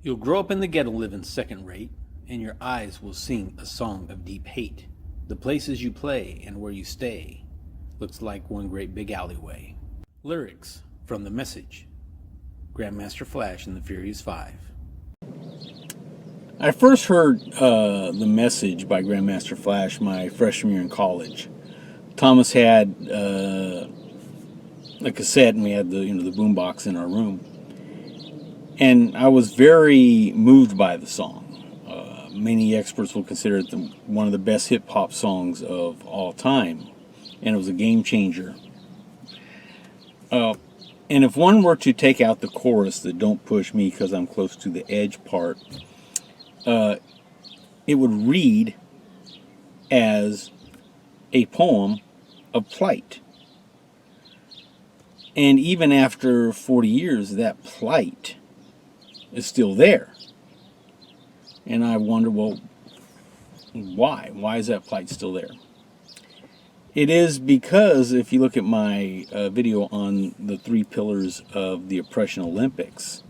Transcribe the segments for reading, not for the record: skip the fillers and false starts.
You'll grow up in the ghetto living second rate, and your eyes will sing a song of deep hate. The places you play and where you stay looks like one great big alleyway. Lyrics from The Message, Grandmaster Flash and the Furious Five. I first heard The Message by Grandmaster Flash my freshman year in college. Thomas had a cassette, and we had the boombox in our room. And I was very moved by the song. Many experts will consider it one of the best hip-hop songs of all time. And it was a game changer. And if one were to take out the chorus, the "Don't Push Me Because I'm Close to the Edge" part, it would read as a poem of plight. And even after 40 years, that plight is still there. And I wonder, well, why? Why is that plight still there? It is because if you look at my video on the 3 pillars of the Oppression Olympics,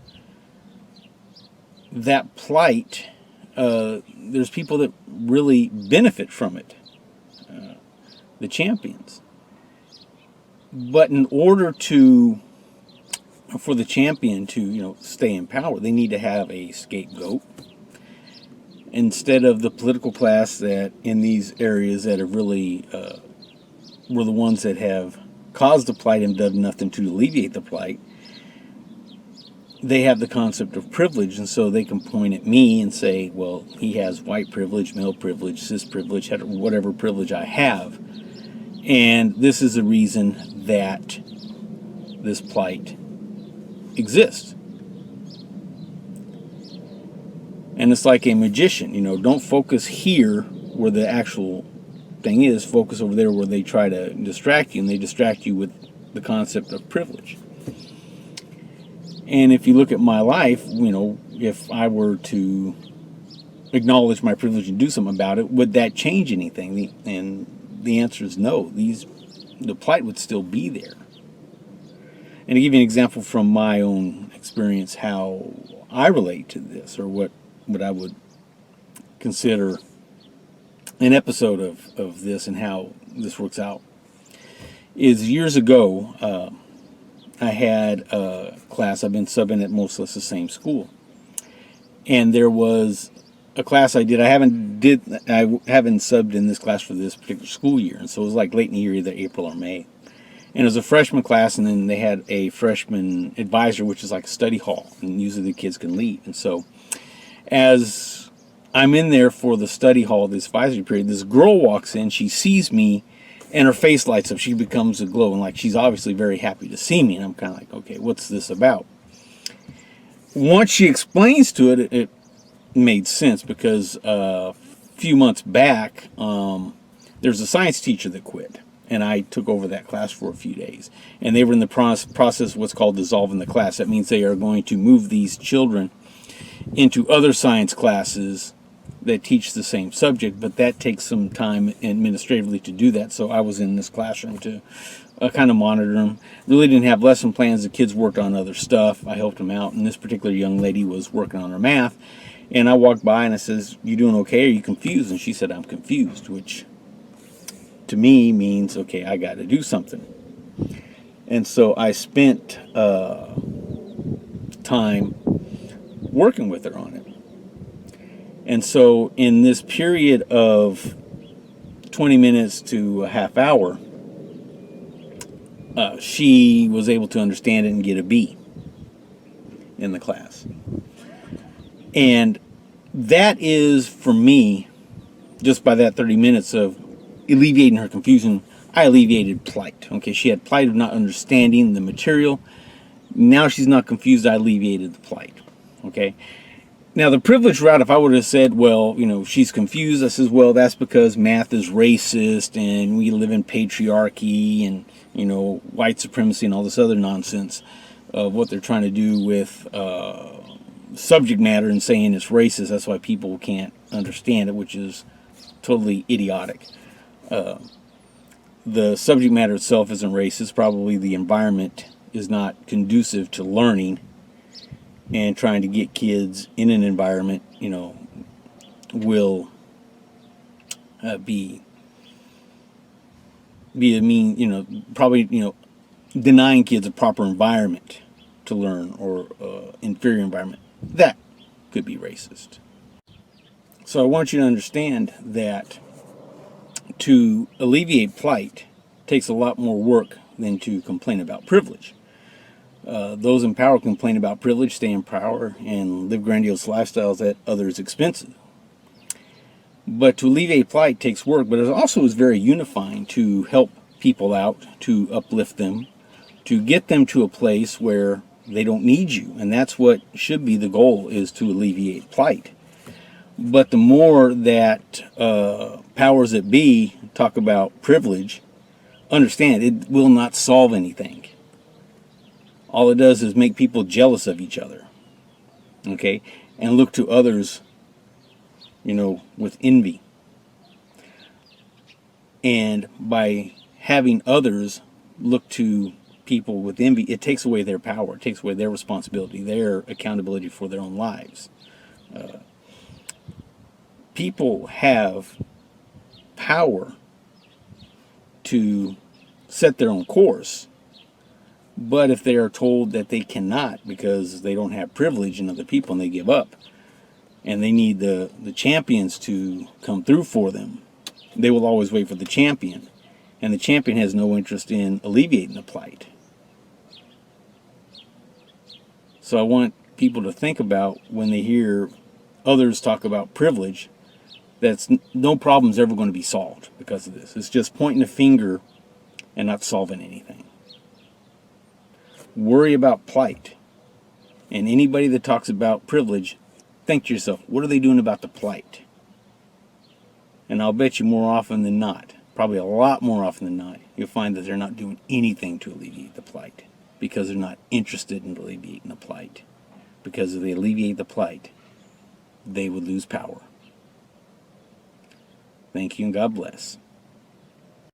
that plight, there's people that really benefit from it, the champions. But in order for the champion to, stay in power, they need to have a scapegoat. Instead of the political class that in these areas that have really were the ones that have caused the plight and done nothing to alleviate the plight, they have the concept of privilege, and so they can point at me and say, well, he has white privilege, male privilege, cis privilege, whatever privilege I have. And this is the reason that this plight exists. And it's like a magician, don't focus here where the actual thing is, focus over there where they try to distract you, and they distract you with the concept of privilege. And if you look at my life, if I were to acknowledge my privilege and do something about it, would that change anything? And the answer is no. The plight would still be there. And to give you an example from my own experience, how I relate to this, or what I would consider an episode of this and how this works out, is years ago, I had a class. I've been subbing at most of the same school. And there was a class I did. I haven't subbed in this class for this particular school year. And so it was like late in the year, either April or May. And it was a freshman class, and then they had a freshman advisor, which is like a study hall, and usually the kids can leave. And so as I'm in there for the study hall, this advisory period, this girl walks in, she sees me, and her face lights up. She becomes a glow, and she's obviously very happy to see me. And I'm kind of like, okay, what's this about? Once she explains to it, it made sense, because a few months back, there's a science teacher that quit. And I took over that class for a few days. And they were in the process of what's called dissolving the class. That means they are going to move these children into other science classes that teach the same subject. But that takes some time administratively to do that. So I was in this classroom to kind of monitor them. Really didn't have lesson plans. The kids worked on other stuff. I helped them out. And this particular young lady was working on her math. And I walked by and I says, "You doing okay? Are you confused?" And she said, "I'm confused," which to me means, okay, I got to do something. And so I spent time working with her on it. And so in this period of 20 minutes to a half hour, she was able to understand it and get a B in the class. And that is, for me, just by that 30 minutes of alleviating her confusion, I alleviated plight. Okay, she had plight of not understanding the material. Now she's not confused. I alleviated the plight. Okay. Now the privilege route, if I would have said, well, she's confused, I says, well, that's because math is racist and we live in patriarchy and, white supremacy and all this other nonsense of what they're trying to do with subject matter and saying it's racist. That's why people can't understand it, which is totally idiotic. The subject matter itself isn't racist. Probably the environment is not conducive to learning and trying to get kids in an environment, will be a mean, probably, denying kids a proper environment to learn, or inferior environment. That could be racist. So I want you to understand that to alleviate plight takes a lot more work than to complain about privilege. Those in power complain about privilege, stay in power, and live grandiose lifestyles at others' expenses. But to alleviate plight takes work, but it also is very unifying to help people out, to uplift them, to get them to a place where they don't need you. And that's what should be the goal, is to alleviate plight. But the more that powers that be talk about privilege, understand it will not solve anything. All it does is make people jealous of each other, okay, and look to others, with envy. And by having others look to people with envy, it takes away their power, it takes away their responsibility, their accountability for their own lives. People have power to set their own course, but if they are told that they cannot because they don't have privilege in other people and they give up, and they need the champions to come through for them, they will always wait for the champion. And the champion has no interest in alleviating the plight. So I want people to think about, when they hear others talk about privilege, that no problem's ever going to be solved because of this. It's just pointing a finger and not solving anything. Worry about plight. And anybody that talks about privilege, think to yourself, what are they doing about the plight? And I'll bet you more often than not, probably a lot more often than not, you'll find that they're not doing anything to alleviate the plight, because they're not interested in alleviating the plight. Because if they alleviate the plight, they would lose power. Thank you and God bless.